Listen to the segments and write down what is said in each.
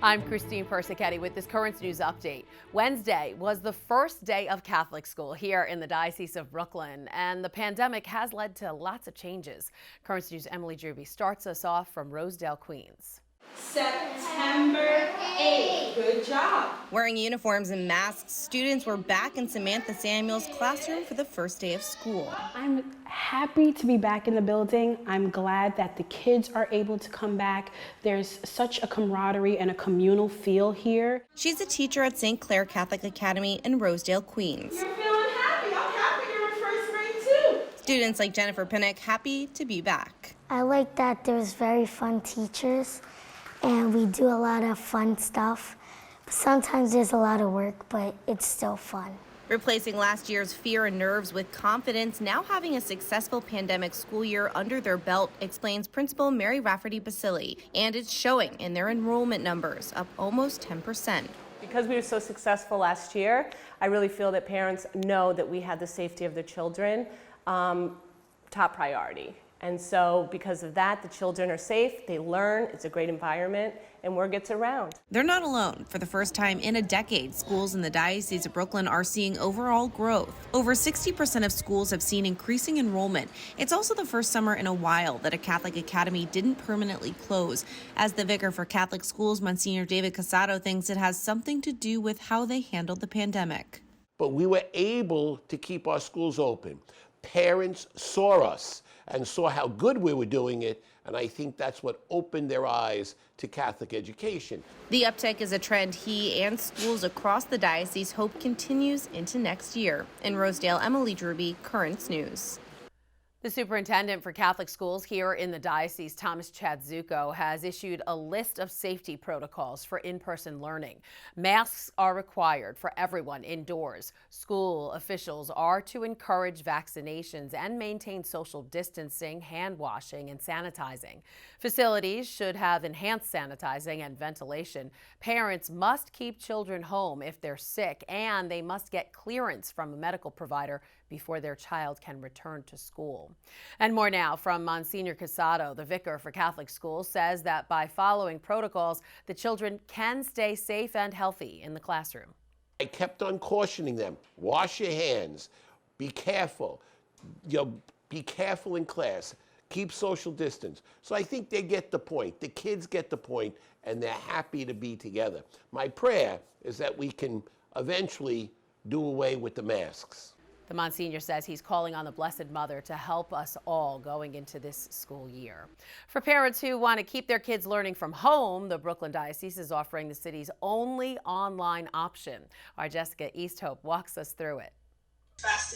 I'm Christine Persichetti with this Currents News update. Wednesday was the first day of Catholic school here in the Diocese of Brooklyn, and the pandemic has led to lots of changes. Currents News' Emily Druby starts us off from Rosedale, Queens. September 8th. Good job. Wearing uniforms and masks, students were back in Samantha Samuel's classroom for the first day of school. I'm happy to be back in the building. I'm glad that the kids are able to come back. There's such a camaraderie and a communal feel here. She's a teacher at St. Clair Catholic Academy in Rosedale, Queens. You're feeling happy. I'm happy you're in first grade too. Students like Jennifer Pinnock happy to be back. I like that there's very fun teachers and we do a lot of fun stuff. Sometimes there's a lot of work, but it's still fun. Replacing last year's fear and nerves with confidence, now having a successful pandemic school year under their belt, explains Principal Mary Rafferty-Basili, and it's showing in their enrollment numbers, up almost 10%. Because we were so successful last year, I really feel that parents know that we have the safety of their children top priority. And so because of that, the children are safe, they learn, it's a great environment, and word gets around. They're not alone. For the first time in a decade, schools in the Diocese of Brooklyn are seeing overall growth. Over 60% of schools have seen increasing enrollment. It's also the first summer in a while that a Catholic academy didn't permanently close. As the vicar for Catholic schools, Monsignor David Casado thinks it has something to do with how they handled the pandemic. But we were able to keep our schools open. Parents saw us and saw how good we were doing it, and I think that's what opened their eyes to Catholic education. The uptick is a trend he and schools across the diocese hope continues into next year. In Rosedale, Emily Druby, Currents News. The superintendent for Catholic schools here in the diocese, Thomas Chadzuko, has issued a list of safety protocols for in-person learning. Masks are required for everyone indoors. School officials are to encourage vaccinations and maintain social distancing, hand washing, and sanitizing. Facilities should have enhanced sanitizing and ventilation. Parents must keep children home if they're sick, and they must get clearance from a medical provider before their child can return to school. And more now from Monsignor Casado. The vicar for Catholic schools says that by following protocols, the children can stay safe and healthy in the classroom. I kept on cautioning them, wash your hands, be careful, be careful in class, keep social distance. So I think they get the point, the kids get the point, and they're happy to be together. My prayer is that we can eventually do away with the masks. The Monsignor says he's calling on the Blessed Mother to help us all going into this school year. For parents who want to keep their kids learning from home, the Brooklyn Diocese is offering the city's only online option. Our Jessica Easthope walks us through it.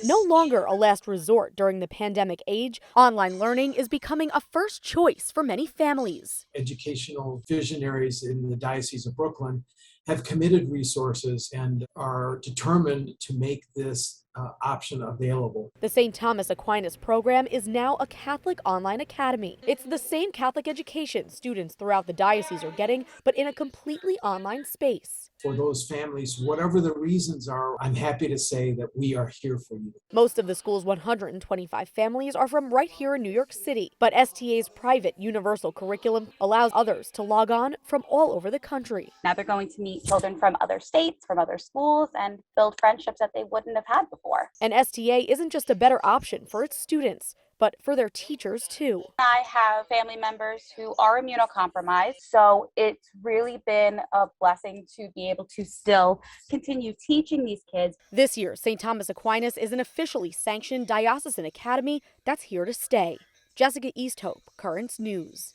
No longer a last resort during the pandemic age, online learning is becoming a first choice for many families. Educational visionaries in the Diocese of Brooklyn have committed resources and are determined to make this option available. The St. Thomas Aquinas program is now a Catholic online academy. It's the same Catholic education students throughout the diocese are getting, but in a completely online space. For those families, whatever the reasons are, I'm happy to say that we are here for you. Most of the school's 125 families are from right here in New York City, but STA's private universal curriculum allows others to log on from all over the country. Now they're going to meet children from other states, from other schools, and build friendships that they wouldn't have had before. And STA isn't just a better option for its students, but for their teachers too. I have family members who are immunocompromised, so it's really been a blessing to be able to still continue teaching these kids. This year, St. Thomas Aquinas is an officially sanctioned diocesan academy that's here to stay. Jessica Easthope, Currents News.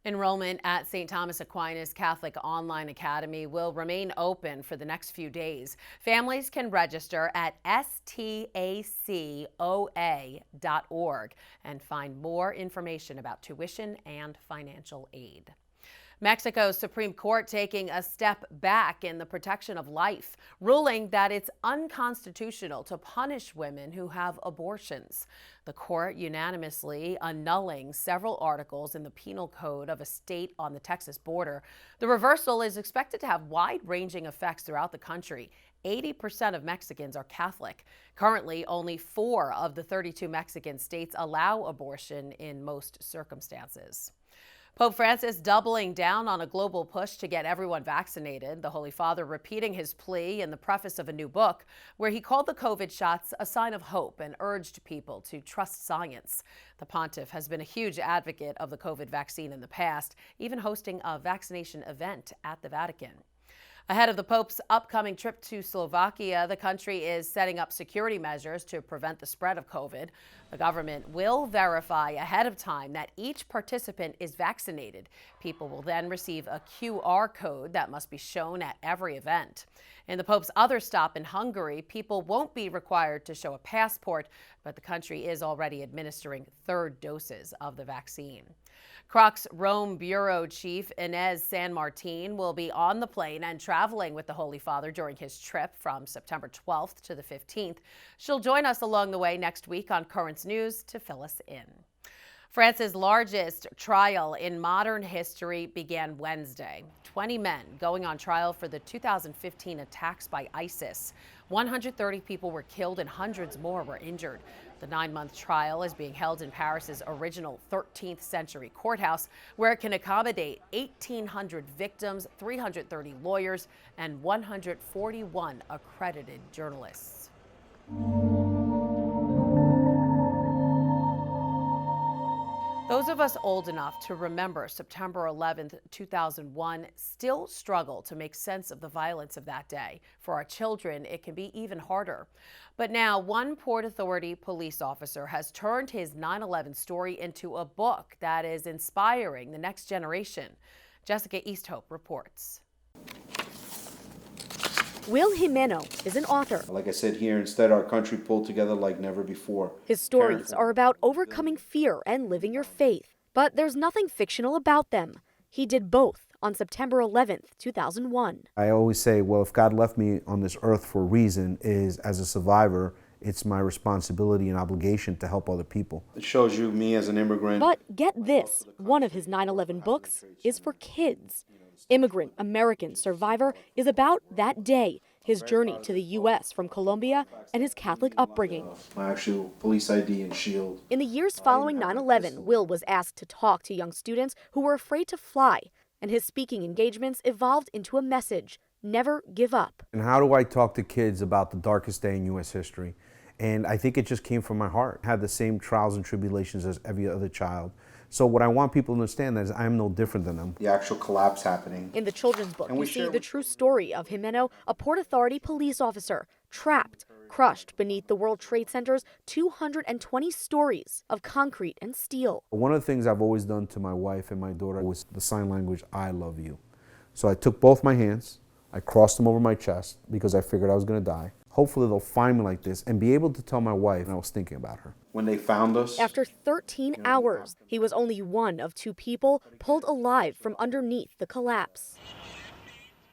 Enrollment at St. Thomas Aquinas Catholic Online Academy will remain open for the next few days. Families can register at stacoa.org and find more information about tuition and financial aid. Mexico's Supreme Court taking a step back in the protection of life, ruling that it's unconstitutional to punish women who have abortions. The court unanimously annulling several articles in the penal code of a state on the Texas border. The reversal is expected to have wide-ranging effects throughout the country. 80% of Mexicans are Catholic. Currently, only 4 of the 32 Mexican states allow abortion in most circumstances. Pope Francis doubling down on a global push to get everyone vaccinated. The Holy Father repeating his plea in the preface of a new book, where he called the COVID shots a sign of hope and urged people to trust science. The pontiff has been a huge advocate of the COVID vaccine in the past, even hosting a vaccination event at the Vatican. Ahead of the Pope's upcoming trip to Slovakia, the country is setting up security measures to prevent the spread of COVID. The government will verify ahead of time that each participant is vaccinated. People will then receive a QR code that must be shown at every event. In the Pope's other stop in Hungary, people won't be required to show a passport, but the country is already administering third doses of the vaccine. Croc's Rome Bureau Chief Inez San Martin will be on the plane and traveling with the Holy Father during his trip from September 12th to the 15th. She'll join us along the way next week on Currents News to fill us in. France's largest trial in modern history began Wednesday. 20 men going on trial for the 2015 attacks by ISIS. 130 people were killed and hundreds more were injured. The 9-month trial is being held in Paris's original 13th century courthouse, where it can accommodate 1,800 victims, 330 lawyers, and 141 accredited journalists. Those of us old enough to remember September 11th, 2001 still struggle to make sense of the violence of that day. For our children, it can be even harder. But now, one Port Authority police officer has turned his 9/11 story into a book that is inspiring the next generation. Jessica Easthope reports. Will Jimeno is an author. Like I said here, instead our country pulled together like never before. His stories are about overcoming fear and living your faith. But there's nothing fictional about them. He did both on September 11th, 2001. I always say, well, if God left me on this earth for a reason, is as a survivor, it's my responsibility and obligation to help other people. It shows you me as an immigrant. But get this, one of his 9/11 books is for kids. Immigrant American Survivor is about that day, his journey to the U.S. from Colombia, and his Catholic upbringing. My actual police ID and shield. In the years following 9/11, Will was asked to talk to young students who were afraid to fly, and his speaking engagements evolved into a message: never give up. And how do I talk to kids about the darkest day in U.S. history? And I think it just came from my heart. I had the same trials and tribulations as every other child. So what I want people to understand is I'm no different than them. The actual collapse happening. In the children's book, you see the true story of Jimeno, a Port Authority police officer, trapped, crushed beneath the World Trade Center's 220 stories of concrete and steel. One of the things I've always done to my wife and my daughter was the sign language, I love you. So I took both my hands, I crossed them over my chest because I figured I was going to die. Hopefully they'll find me like this and be able to tell my wife I was thinking about her. When they found us. After 13 hours, he was only one of 2 people pulled alive from underneath the collapse.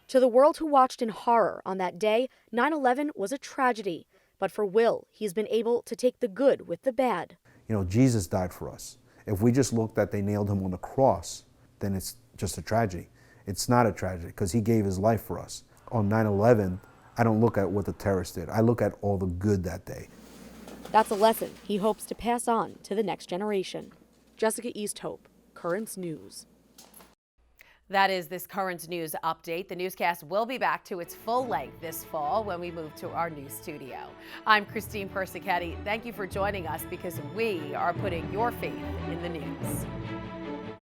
To the world who watched in horror on that day, 9/11 was a tragedy. But for Will, he's been able to take the good with the bad. You know, Jesus died for us. If we just look that they nailed him on the cross, then it's just a tragedy. It's not a tragedy because he gave his life for us. On 9/11, I don't look at what the terrorists did. I look at all the good that day. That's a lesson he hopes to pass on to the next generation. Jessica Easthope, Currents News. That is this Currents News update. The newscast will be back to its full length this fall when we move to our new studio. I'm Christine Persichetti. Thank you for joining us because we are putting your faith in the news.